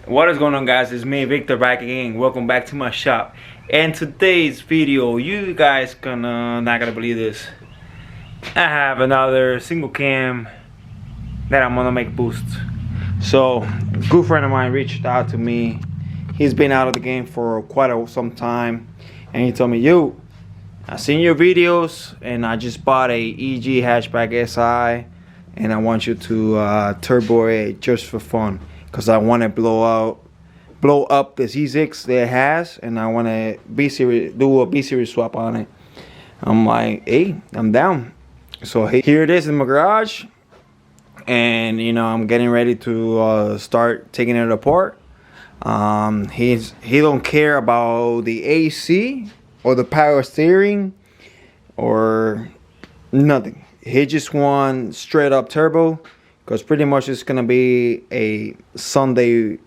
What is going on, guys? It's me, Victor, back again. Welcome back to my shop. And today's video, you guys not gonna believe this. I have another single cam that I'm gonna make boost. So, a good friend of mine reached out to me. He's been out of the game for some time, and he told me, "Yo, I seen your videos, and I just bought a EG hatchback SI, and I want you to turbo it just for fun, because I want to blow up the Z6 that it has, and I want to do a B series swap on it." I'm like, "Hey, I'm down." So here it is in my garage, and you know, I'm getting ready to start taking it apart. He don't care about the AC or the power steering or nothing. He just wants straight up turbo, because pretty much it's gonna be a Sunday,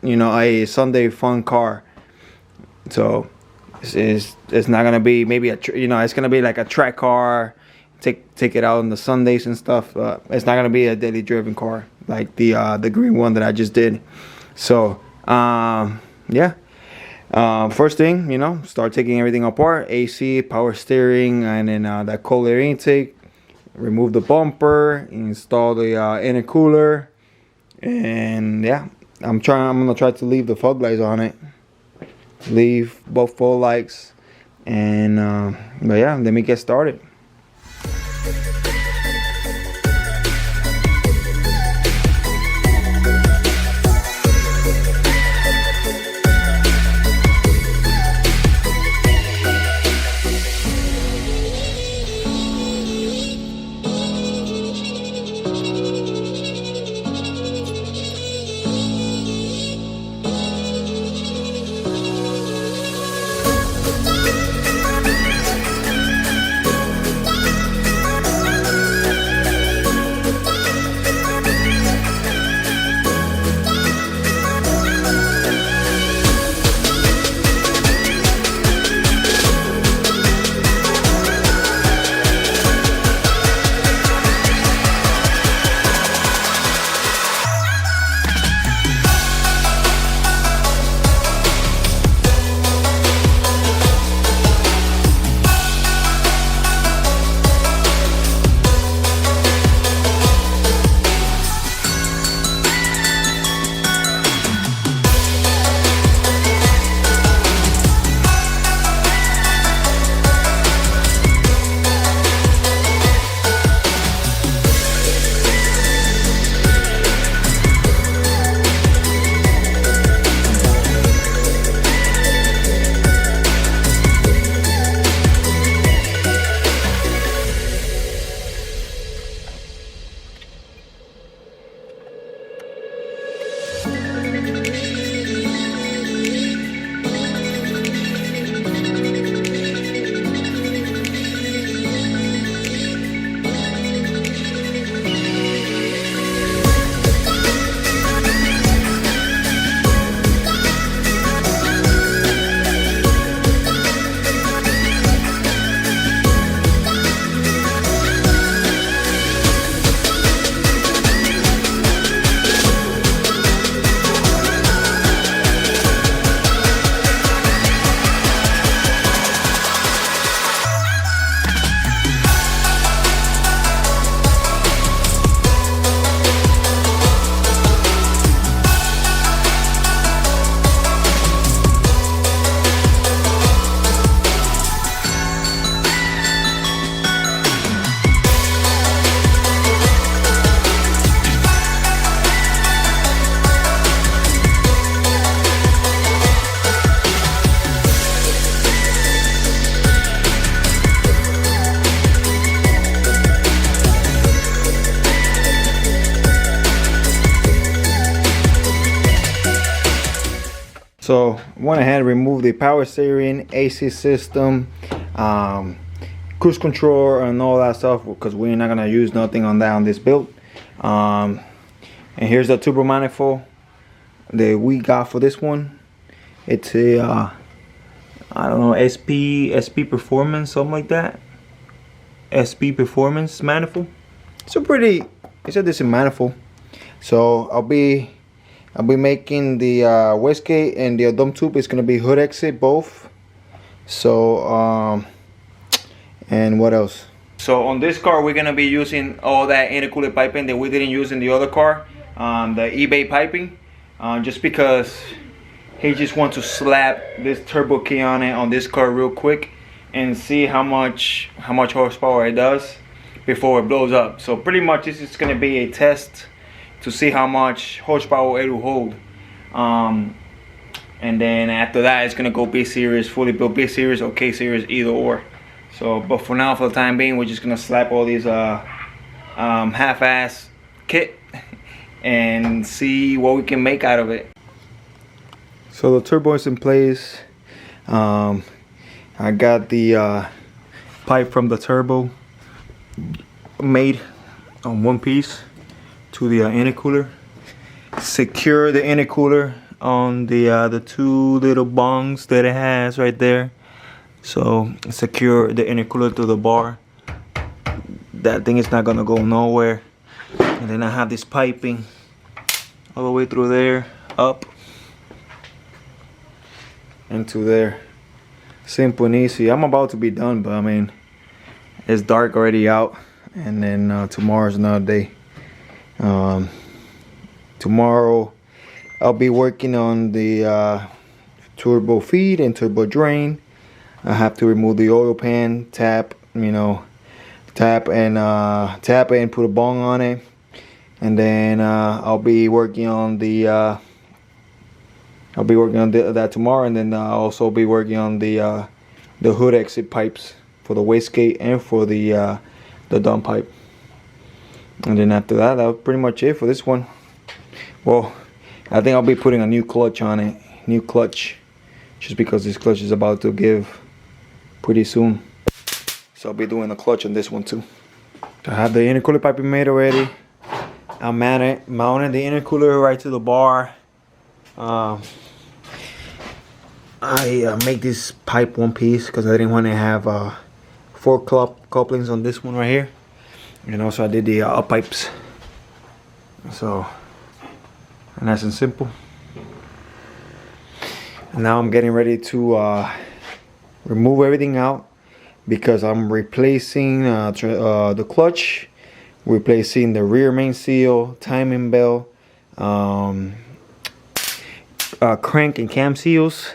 a Sunday fun car. So it's not gonna be maybe it's gonna be like a track car. Take it out on the Sundays and stuff. It's not gonna be a daily driven car like the green one that I just did. So yeah. First thing, start taking everything apart: AC, power steering, and then that cold air intake. Remove the bumper, install the intercooler, and yeah, I'm gonna try to leave the fog lights on it. Leave both fog lights, and but yeah, let me get started. So went ahead and removed the power steering, AC system, cruise control, and all that stuff, because we're not gonna use nothing on that on this build. And here's the turbo manifold that we got for this one. It's a I don't know, SP Performance, something like that. SP Performance manifold. It's a decent manifold. So I'll be I'll be making the wastegate and the dump tube is gonna be hood exit both. So and what else? So on this car we're gonna be using all that intercooler piping that we didn't use in the other car, the eBay piping, just because he just wants to slap this turbo key on it on this car real quick and see how much horsepower it does before it blows up. So pretty much this is gonna be a test to see how much horsepower it will hold. And then after that it's gonna go B series, fully built B series or K series, either or. So but for now, for the time being, we're just gonna slap all these half-ass kit and see what we can make out of it. So the turbo is in place. I got the pipe from the turbo made on one piece to the intercooler. Secure the intercooler on the two little bungs that it has right there. So secure the intercooler to the bar. That thing is not gonna go nowhere. And then I have this piping all the way through there, up into there. Simple and easy. I'm about to be done, but I mean, it's dark already out, and then tomorrow's another day. Tomorrow I'll be working on the turbo feed and turbo drain. I have to remove the oil pan, tap it and put a bung on it, and then I'll be working on the that tomorrow, and then I'll also be working on the hood exit pipes for the wastegate and for the dump pipe. And then after that, that was pretty much it for this one. Well, I think I'll be putting a new clutch on it, just because this clutch is about to give pretty soon. So I'll be doing the clutch on this one too. I have the intercooler piping made already. I mounted the intercooler right to the bar. I make this pipe one piece because I didn't want to have 4 couplings on this one right here. And also I did the up pipes. So nice and simple. And now I'm getting ready to remove everything out, because I'm replacing the clutch, replacing the rear main seal, timing belt, crank and cam seals,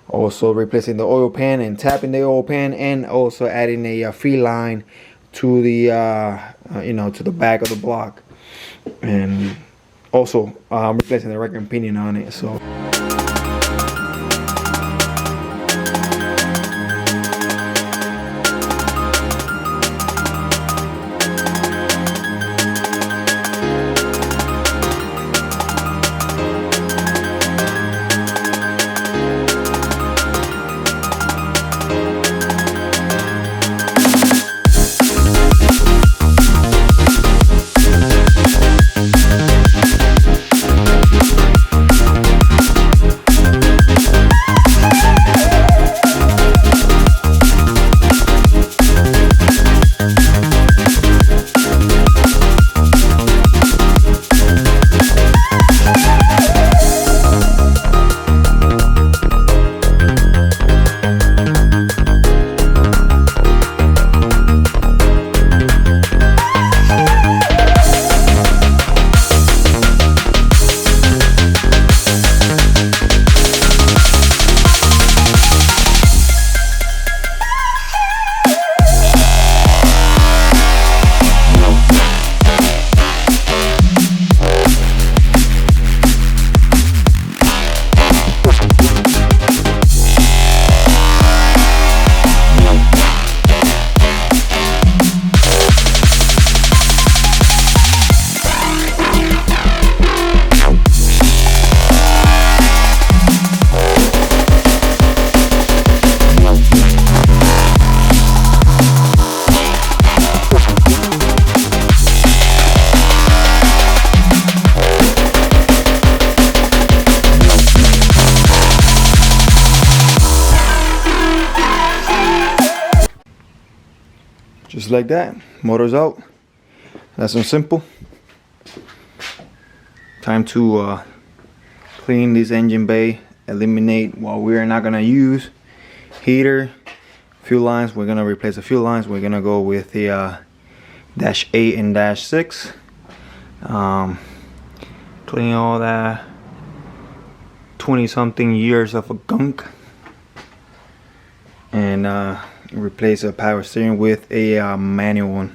also replacing the oil pan and tapping the oil pan, and also adding a feed line to the to the back of the block, and also replacing the rack and pinion on it. So just like that, motor's out. Nice and simple. Time to clean this engine bay, eliminate what we're not gonna use. Heater, fuel lines, we're gonna replace the fuel lines. We're gonna go with the -8 and -6. Clean all that 20-something years of a gunk, and replace the power steering with a manual one.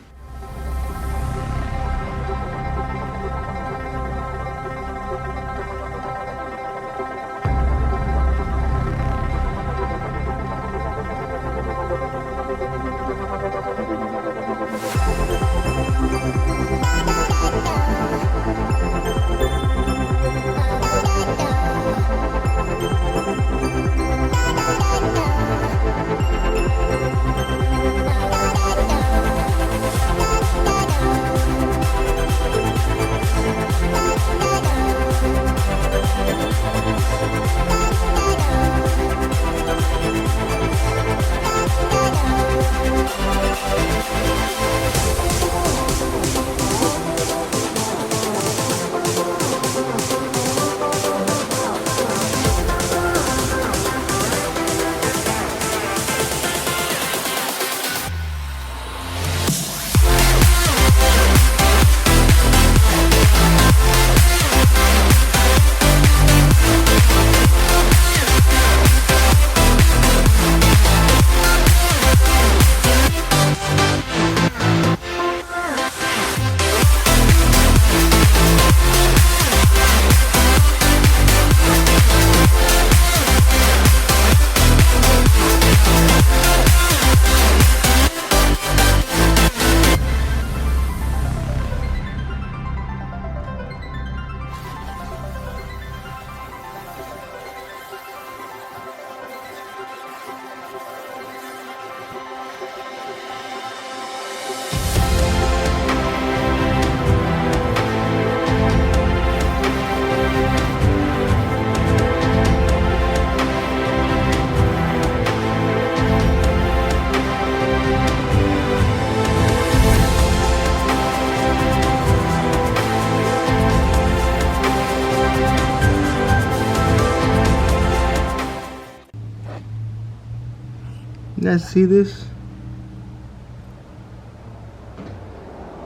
You guys see this?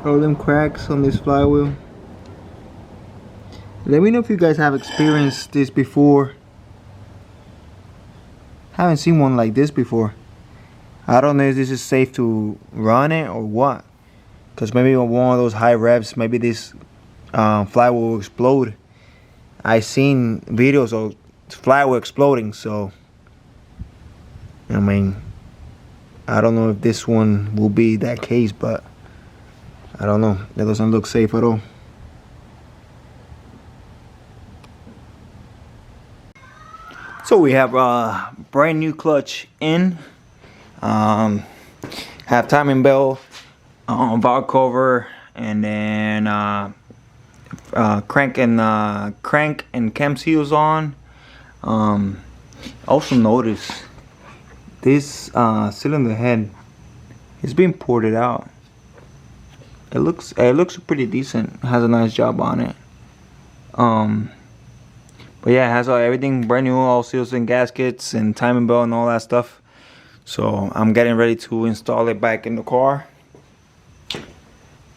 All them cracks on this flywheel. Let me know if you guys have experienced this before. Haven't seen one like this before. I don't know if this is safe to run it or what. Because maybe on one of those high revs, maybe this flywheel will explode. I seen videos of flywheel exploding, so I mean, I don't know if this one will be that case, but I don't know. That doesn't look safe at all. So we have a brand new clutch in. Have timing belt, valve cover, and then crank and cam seals on. Also notice this cylinder head is being ported out. It looks pretty decent. It has a nice job on it. But yeah, it has everything brand new, all seals and gaskets and timing belt and all that stuff. So I'm getting ready to install it back in the car.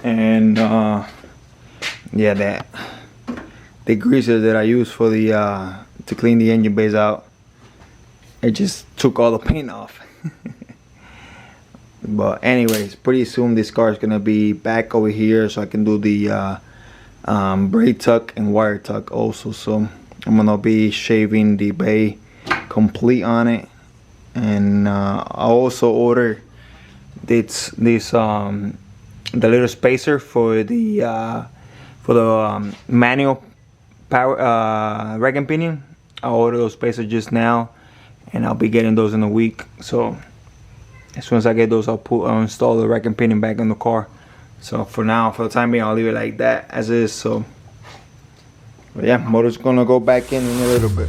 And yeah, the greaser that I use for the to clean the engine bays out, it just took all the paint off. But anyways, pretty soon this car is gonna be back over here, so I can do the braid tuck and wire tuck also. So I'm gonna be shaving the bay complete on it, and I also ordered this the little spacer for the manual power rack and pinion. I ordered those spacers just now, and I'll be getting those in a week. So as soon as I get those, I'll install the rack and pinion back in the car. So for now, for the time being, I'll leave it like that as is. So but yeah, motor's gonna go back in a little bit.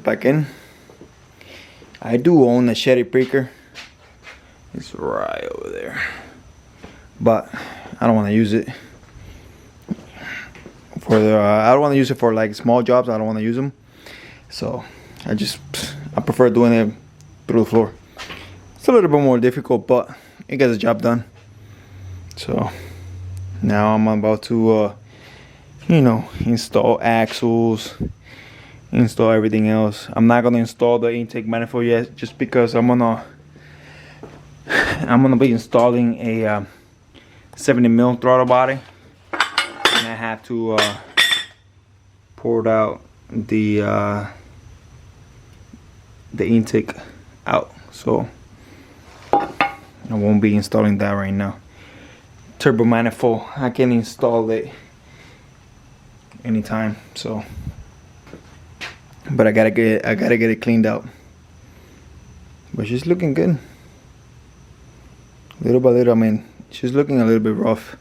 back in. I do own a cherry picker. It's right over there, but I don't want to use it for the. I don't want to use it for like small jobs. I don't want to use them, so I prefer doing it through the floor. It's a little bit more difficult, but it gets the job done. So now I'm about to, you know, install axles, install everything else. I'm not gonna install the intake manifold yet, just because I'm gonna be installing a 70 mil throttle body, and I have to pour out the intake out. So I won't be installing that right now. Turbo manifold, I can install it anytime. So, but I gotta get it cleaned out. But she's looking good. Little by little, I mean, she's looking a little bit rough,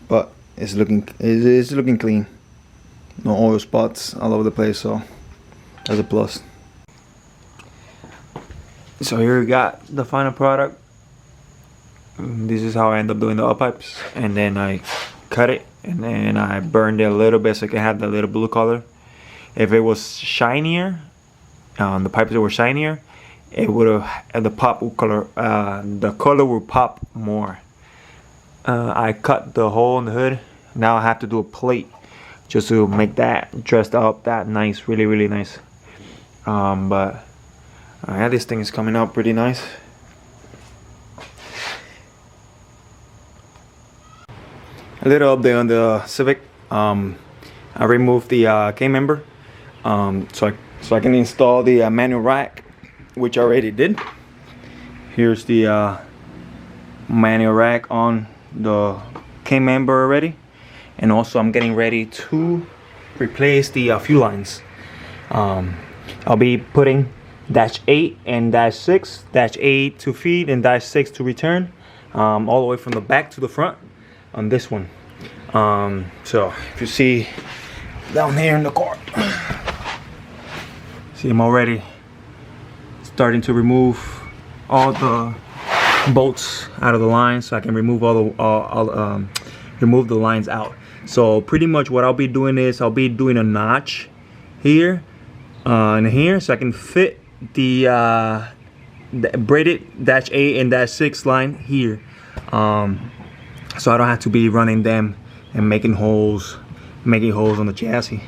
but it's looking clean. No oil spots all over the place, so that's a plus. So here we got the final product. This is how I end up doing the up pipes, and then I cut it and then I burned it a little bit so it can have that little blue color. If it was shinier, the pipes that were shinier, it would have the color would pop more. I cut the hole in the hood. Now I have to do a plate just to make that dressed up that nice, really nice. But yeah, this thing is coming out pretty nice. A little update on the Civic. I removed the K member, so I can install the manual rack, which I already did. Here's the manual rack on the K member already, and also I'm getting ready to replace the fuel lines. I'll be putting -8 and -6, -8 to feed and -6 to return, all the way from the back to the front on this one. So if you see down here in the car, see I'm already starting to remove all the bolts out of the line, so I can remove remove the lines out. So pretty much what I'll be doing is I'll be doing a notch here and here, so I can fit the braided -8 and -6 line here, so I don't have to be running them and making holes on the chassis.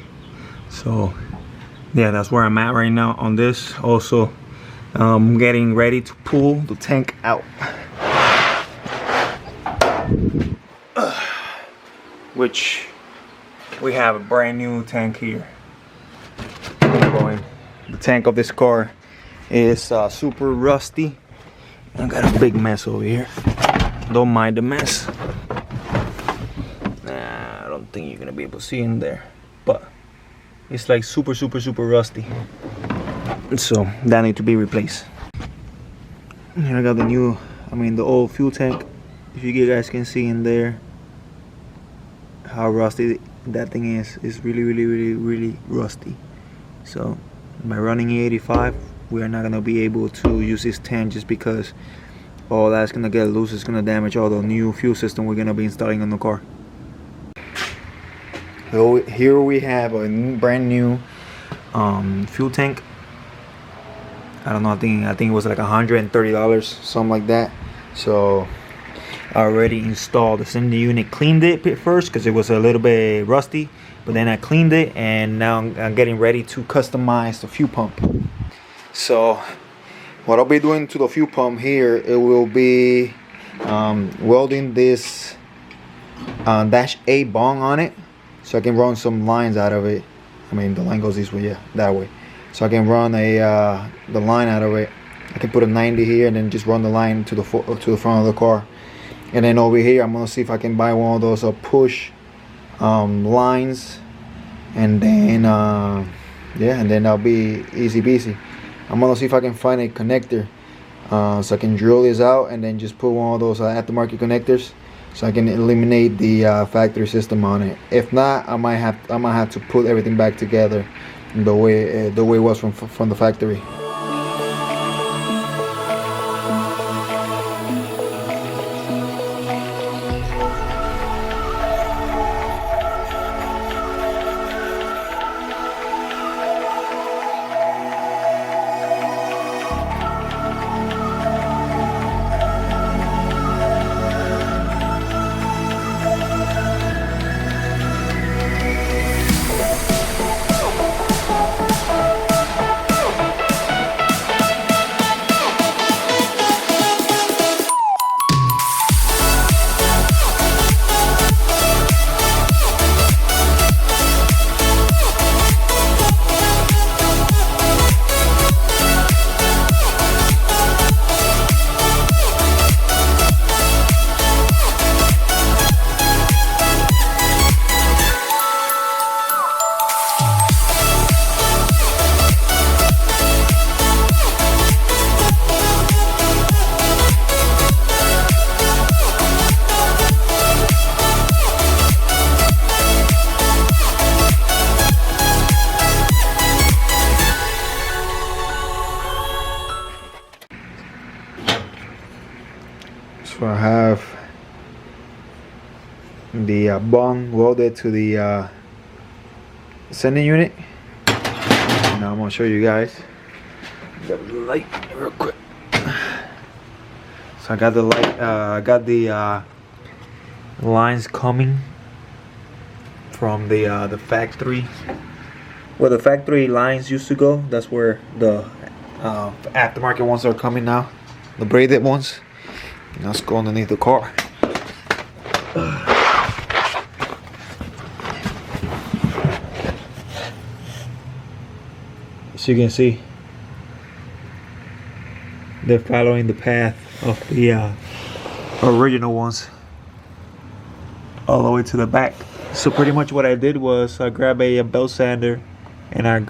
So yeah, that's where I'm at right now on this. Also, I'm getting ready to pull the tank out, which we have a brand new tank here. The tank of this car is super rusty. I got a big mess over here. Don't mind the mess. I don't think you're gonna be able to see in there, but it's like super rusty. So that needs to be replaced. And I got the old fuel tank. If you guys can see in there how rusty that thing is. It's really rusty. So by running E85, we are not gonna be able to use this tank, just because all that's gonna get loose. It's gonna damage all the new fuel system we're gonna be installing on the car. So here we have a brand new fuel tank. I don't know, I think it was like $130, something like that. So I already installed the assembly unit, cleaned it first because it was a little bit rusty, but then I cleaned it, and now I'm getting ready to customize the fuel pump. So what I'll be doing to the fuel pump here, it will be welding this -8 bong on it, so I can run some lines out of it. I mean, the line goes this way, yeah, that way. So I can run the line out of it. I can put a 90 here and then just run the line to the front of the car. And then over here, I'm gonna see if I can buy one of those push lines, and then yeah, and then that'll be easy peasy. I'm gonna see if I can find a connector, so I can drill this out and then just put one of those aftermarket connectors, so I can eliminate the factory system on it. If not, I might have to put everything back together the way it was from the factory. So I have the bung welded to the sending unit. Now I'm gonna show you guys. Got the light real quick. So I got the light. I got the lines coming from the factory, where the factory lines used to go. That's where the aftermarket ones are coming now, the braided ones. Let's go underneath the car. As you can see, they're following the path of the original ones all the way to the back. So pretty much what I did was I grabbed a belt sander and I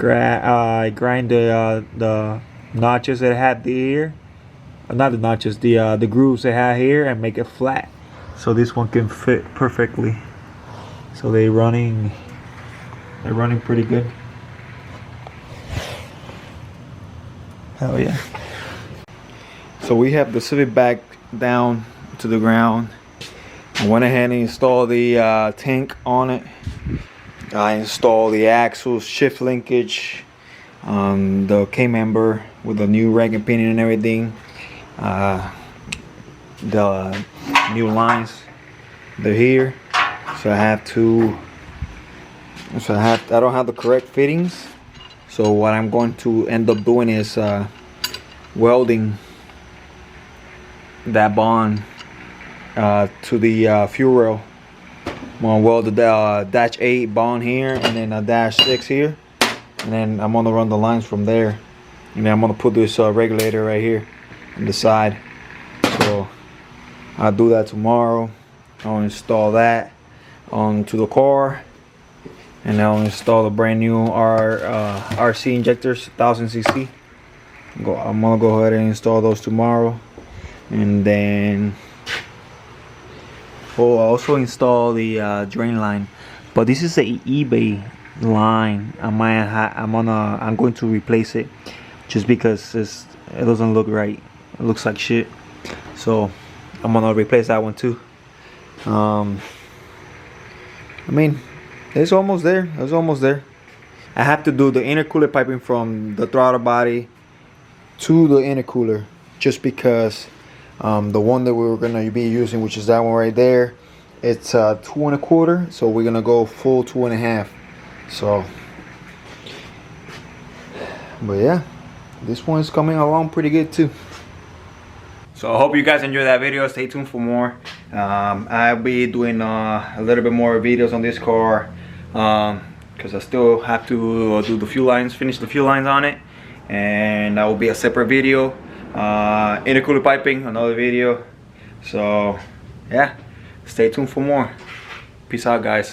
grind the notches that had here. Not the notches, the grooves they have here, and make it flat, so this one can fit perfectly. So they're running pretty good. Hell yeah. So we have the Civic back down to the ground. I went ahead and installed the tank on it. I installed the axles, shift linkage, the K-member with the new rag and pinion and everything. The new lines, they're here. So I don't have the correct fittings. So what I'm going to end up doing is welding that bond to the fuel rail. I'm gonna weld the dash 8 bond here, and then a dash 6 here, and then I'm gonna run the lines from there, and then I'm gonna put this regulator right here on the side. So I'll do that tomorrow. I'll install that onto the car, and I'll install the brand new RC injectors, 1000cc. I'm gonna go ahead and install those tomorrow, and then I'll also install the drain line. But this is a eBay line. I'm going to replace it just because it doesn't look right. It looks like shit. So I'm gonna replace that one too. I mean, it's almost there. It's almost there. I have to do the intercooler piping from the throttle body to the intercooler, just because the one that we were gonna be using, which is that one right there, it's 2 1/4. So we're gonna go full 2 1/2. So, but yeah, this one's coming along pretty good too. So I hope you guys enjoyed that video. Stay tuned for more. I'll be doing a little bit more videos on this car, because I still have to do the fuel lines, finish the fuel lines on it, and that will be a separate video. Intercooler piping, another video. So yeah, stay tuned for more. Peace out, guys.